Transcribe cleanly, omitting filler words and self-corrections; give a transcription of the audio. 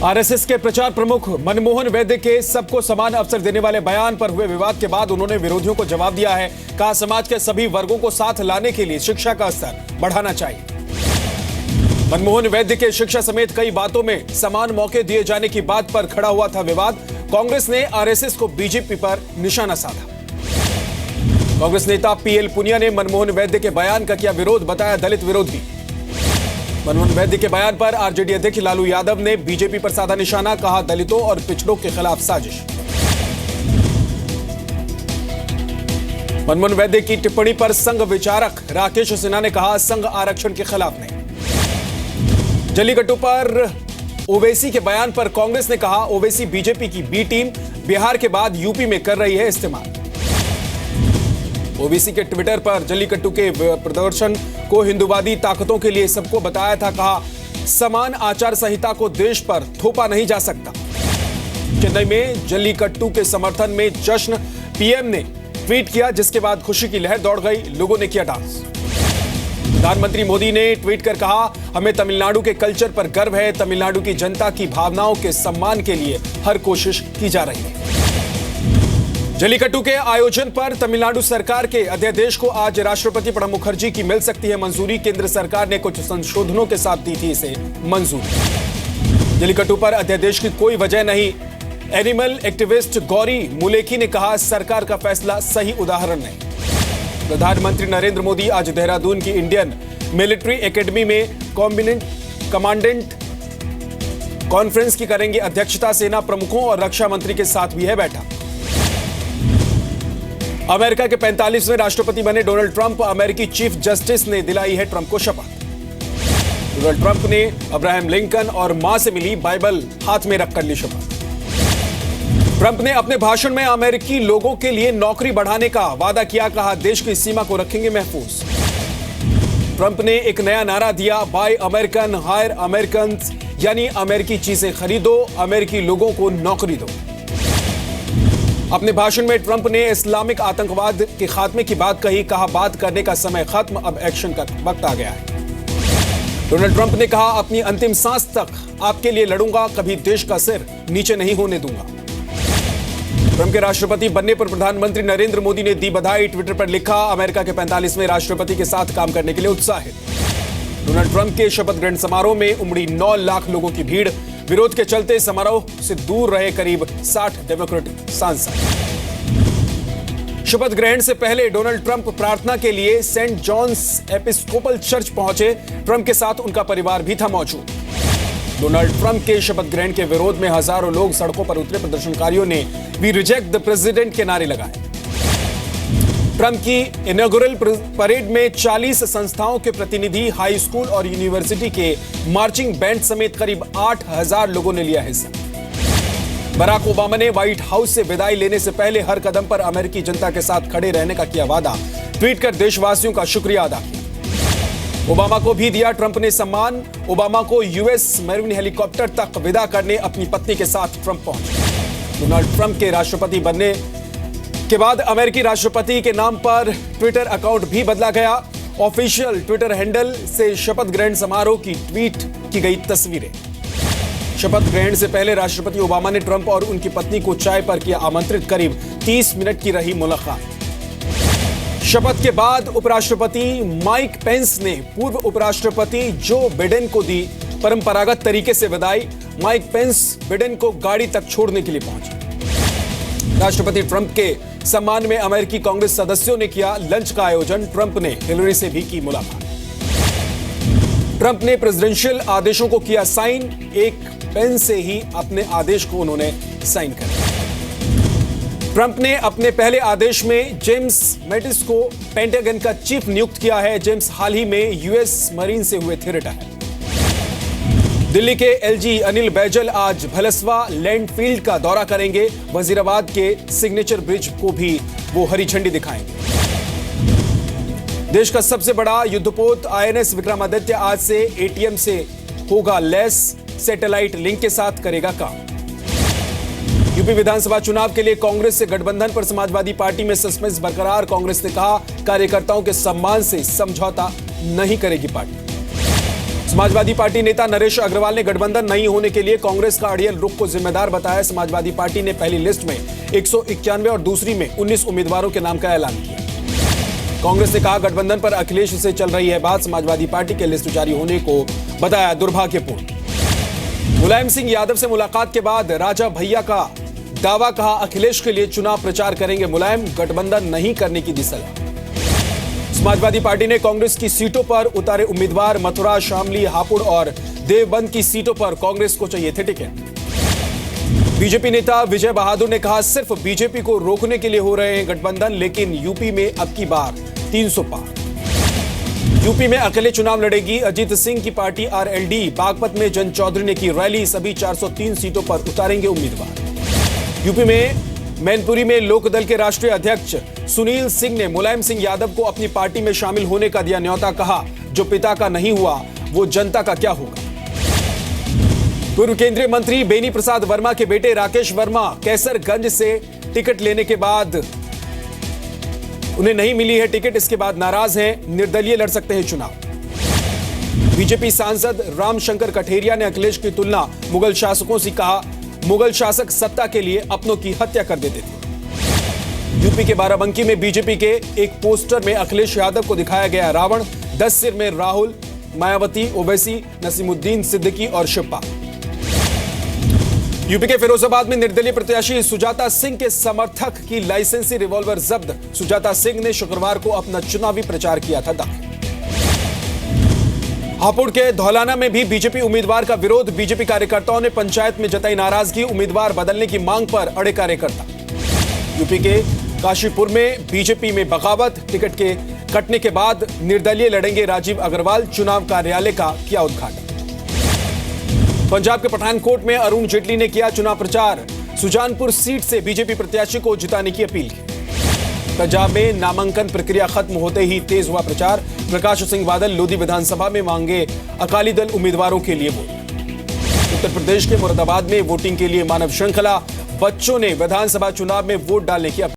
RSS के प्रचार प्रमुख मनमोहन वैद्य के सबको समान अवसर देने वाले बयान पर हुए विवाद के बाद उन्होंने विरोधियों को जवाब दिया है। कहा, समाज के सभी वर्गों को साथ लाने के लिए शिक्षा का स्तर बढ़ाना चाहिए। मनमोहन वैद्य के शिक्षा समेत कई बातों में समान मौके दिए जाने की बात पर खड़ा हुआ था विवाद। कांग्रेस ने आरएसएस को बीजेपी पर निशाना साधा। कांग्रेस नेता पीएल पुनिया ने मनमोहन वैद्य के बयान का किया विरोध, बताया दलित विरोधी। मनमोहन वैद्य के बयान पर आरजेडी अध्यक्ष लालू यादव ने बीजेपी पर साधा निशाना, कहा दलितों और पिछड़ों के खिलाफ साजिश। मनमोहन वैद्य की टिप्पणी पर संघ विचारक राकेश सिन्हा ने कहा, संघ आरक्षण के खिलाफ नहीं। जल्लीकट्टू पर ओवैसी के बयान पर कांग्रेस ने कहा, ओवैसी बीजेपी की बी टीम, बिहार के बाद यूपी में कर रही है इस्तेमाल। ओवैसी के ट्विटर पर जल्लीकट्टू के प्रदर्शन को हिंदूवादी ताकतों के लिए सबको बताया था। कहा, समान आचार संहिता को देश पर थोपा नहीं जा सकता। चेन्नई में जल्लीकट्टू के समर्थन में जश्न, पीएम ने ट्वीट किया, जिसके बाद खुशी की लहर दौड़ गई, लोगों ने किया डांस। प्रधानमंत्री मोदी ने ट्वीट कर कहा, हमें तमिलनाडु के कल्चर पर गर्व है, तमिलनाडु की जनता की भावनाओं के सम्मान के लिए हर कोशिश की जा रही है। जल्लीकट्टू के आयोजन पर तमिलनाडु सरकार के अध्यादेश को आज राष्ट्रपति प्रणब मुखर्जी की मिल सकती है मंजूरी। केंद्र सरकार ने कुछ संशोधनों के साथ दी थी इसे मंजूरी। जल्लीकट्टू पर अध्यादेश की कोई वजह नहीं। एनिमल एक्टिविस्ट गौरी मुलेकी ने कहा, सरकार का फैसला सही उदाहरण नहीं। प्रधानमंत्री नरेंद्र मोदी आज देहरादून की इंडियन मिलिट्री एकेडमी में कमांडेंट कॉन्फ्रेंस की करेंगे अध्यक्षता। सेना प्रमुखों और रक्षा मंत्री के साथ भी है बैठक। अमेरिका के 45वें राष्ट्रपति बने डोनाल्ड ट्रंप, अमेरिकी चीफ जस्टिस ने दिलाई है ट्रंप को शपथ। डोनाल्ड ट्रंप ने अब्राहम लिंकन और मां से मिली बाइबल हाथ में रखकर ली शपथ। ट्रंप ने अपने भाषण में अमेरिकी लोगों के लिए नौकरी बढ़ाने का वादा किया, कहा देश की सीमा को रखेंगे महफूज। ट्रंप ने एक नया नारा दिया, बाय अमेरिकन हायर अमेरिकन, यानी अमेरिकी चीजें खरीदो, अमेरिकी लोगों को नौकरी दो। अपने भाषण में ट्रंप ने इस्लामिक आतंकवाद के खात्मे की बात कही, कहा बात करने का समय खत्म, अब एक्शन का वक्त आ गया है। डोनाल्ड ट्रंप ने कहा, अपनी अंतिम सांस तक आपके लिए लड़ूंगा, कभी देश का सिर नीचे नहीं होने दूंगा। ट्रंप के राष्ट्रपति बनने पर प्रधानमंत्री नरेंद्र मोदी ने दी बधाई। ट्विटर पर लिखा, अमेरिका के 45वें राष्ट्रपति के साथ काम करने के लिए उत्साहित। डोनाल्ड ट्रंप के शपथ ग्रहण समारोह में उमड़ी 9 लाख लोगों की भीड़। विरोध के चलते समारोह से दूर रहे करीब 60 डेमोक्रेटिक सांसद। शपथ ग्रहण से पहले डोनाल्ड ट्रंप प्रार्थना के लिए सेंट जॉन्स एपिस्कोपल चर्च पहुंचे। ट्रंप के साथ उनका परिवार भी था मौजूद। डोनाल्ड ट्रंप के शपथ ग्रहण के विरोध में हजारों लोग सड़कों पर उतरे। प्रदर्शनकारियों ने वी रिजेक्ट द प्रेसिडेंट के नारे लगाए। ट्रंप की इनॉग्रेल परेड में 40 संस्थाओं के प्रतिनिधि, हाई स्कूल और यूनिवर्सिटी के मार्चिंग बैंड समेत करीब 8000 लोगों ने लिया हिस्सा। बराक ओबामा ने व्हाइट हाउस से विदाई लेने से पहले हर कदम पर अमेरिकी जनता के साथ खड़े रहने का किया वादा। ट्वीट कर देशवासियों का शुक्रिया अदा किया। ओबामा को भी दिया ट्रंप ने सम्मान। ओबामा को यूएस मरीन हेलीकॉप्टर तक विदा करने अपनी पत्नी के साथ ट्रंप पहुंचे। डोनाल्ड ट्रंप के राष्ट्रपति बनने के बाद अमेरिकी राष्ट्रपति के नाम पर ट्विटर अकाउंट भी बदला गया। ऑफिशियल ट्विटर हैंडल से शपथ ग्रहण समारोह की ट्वीट की गई तस्वीरें। शपथ ग्रहण से पहले राष्ट्रपति ओबामा ने ट्रंप और उनकी पत्नी को चाय पर किया आमंत्रित। करीब 30 मिनट की रही मुलाकात। शपथ के बाद उपराष्ट्रपति माइक पेंस ने पूर्व उपराष्ट्रपति जो बिडेन को दी परंपरागत तरीके से विदाई। माइक पेंस बिडेन को गाड़ी तक छोड़ने के लिए पहुंचे। राष्ट्रपति ट्रंप के सम्मान में अमेरिकी कांग्रेस सदस्यों ने किया लंच का आयोजन। ट्रंप ने हिलरी से भी की मुलाकात। ट्रंप ने प्रेसिडेंशियल आदेशों को किया साइन। एक पेन से ही अपने आदेश को उन्होंने साइन कर दिया। ट्रंप ने अपने पहले आदेश में जेम्स मैटिस को पेंटागन का चीफ नियुक्त किया है। जेम्स हाल ही में यूएस मरीन से हुए थे रिटायर। दिल्ली के एलजी अनिल बैजल आज भलसवा लैंडफील्ड का दौरा करेंगे। वजीराबाद के सिग्नेचर ब्रिज को भी वो हरी झंडी दिखाएंगे। देश का सबसे बड़ा युद्धपोत आईएनएस विक्रमादित्य आज से एटीएम से होगा लैस। सैटेलाइट लिंक के साथ करेगा काम। यूपी विधानसभा चुनाव के लिए कांग्रेस से गठबंधन पर समाजवादी पार्टी में सस्पेंस बरकरार। कांग्रेस ने कहा कार्यकर्ताओं के सम्मान से समझौता नहीं करेगी पार्टी। समाजवादी पार्टी नेता नरेश अग्रवाल ने गठबंधन नहीं होने के लिए कांग्रेस का अड़ियल रुख को जिम्मेदार बताया। समाजवादी पार्टी ने पहली लिस्ट में 191 और दूसरी में 19 उम्मीदवारों के नाम का ऐलान किया। कांग्रेस ने कहा गठबंधन पर अखिलेश से चल रही है बात। समाजवादी पार्टी के लिस्ट जारी होने को बताया दुर्भाग्यपूर्ण। मुलायम सिंह यादव से मुलाकात के बाद राजा भैया का दावा, कहा अखिलेश के लिए चुनाव प्रचार करेंगे मुलायम, गठबंधन नहीं करने की दी सलाह। समाजवादी पार्टी ने कांग्रेस की सीटों पर उतारे उम्मीदवार। मथुरा, शामली, हापुड़ और देवबंद की सीटों पर कांग्रेस को चाहिए थे टिकट। बीजेपी नेता विजय बहादुर ने कहा सिर्फ बीजेपी को रोकने के लिए हो रहे हैं गठबंधन, लेकिन यूपी में अब की बार 300 पार। यूपी में अकेले चुनाव लड़ेगी अजीत सिंह की पार्टी आरएलडी। बागपत में जन चौधरी ने की रैली। सभी 403 सीटों पर उतारेंगे उम्मीदवार। यूपी में मैनपुरी में लोकदल के राष्ट्रीय अध्यक्ष सुनील सिंह ने मुलायम सिंह यादव को अपनी पार्टी में शामिल होने का दिया न्योता। कहा जो पिता का नहीं हुआ वो जनता का क्या होगा। पूर्व केंद्रीय मंत्री बेनी प्रसाद वर्मा के बेटे राकेश वर्मा कैसरगंज से टिकट लेने के बाद उन्हें नहीं मिली है टिकट, इसके बाद नाराज हैं, निर्दलीय लड़ सकते हैं चुनाव। बीजेपी सांसद रामशंकर कठेरिया ने अखिलेश की तुलना मुगल शासकों से कहा मुगल शासक सत्ता के लिए अपनों की हत्या कर देते थे। यूपी के बाराबंकी में बीजेपी के एक पोस्टर में अखिलेश यादव को दिखाया गया रावण। 10 सिर में राहुल, मायावती, ओवैसी, नसीमुद्दीन सिद्दीकी और शिवपाल। यूपी के फिरोजाबाद में निर्दलीय प्रत्याशी सुजाता सिंह के समर्थक की लाइसेंसी रिवॉल्वर जब्त। सुजाता सिंह ने शुक्रवार को अपना चुनावी प्रचार किया था दाखिल। हापुड़ के धौलाना में भी बीजेपी उम्मीदवार का विरोध। बीजेपी कार्यकर्ताओं ने पंचायत में जताई नाराजगी। उम्मीदवार बदलने की मांग पर अड़े कार्यकर्ता। यूपी के काशीपुर में बीजेपी में बगावत। टिकट के कटने के बाद निर्दलीय लड़ेंगे राजीव अग्रवाल। चुनाव कार्यालय का किया उद्घाटन। पंजाब के पठानकोट में अरुण जेटली ने किया चुनाव प्रचार। सुजानपुर सीट से बीजेपी प्रत्याशी को जिताने की अपील की। पंजाब में नामांकन प्रक्रिया खत्म होते ही तेज हुआ प्रचार। प्रकाश सिंह बादल लोधी विधानसभा में मांगे अकाली दल उम्मीदवारों के लिए वोट। उत्तर प्रदेश के मुरादाबाद में वोटिंग के लिए मानव श्रृंखला। बच्चों ने विधानसभा चुनाव में वोट डालने की अपील।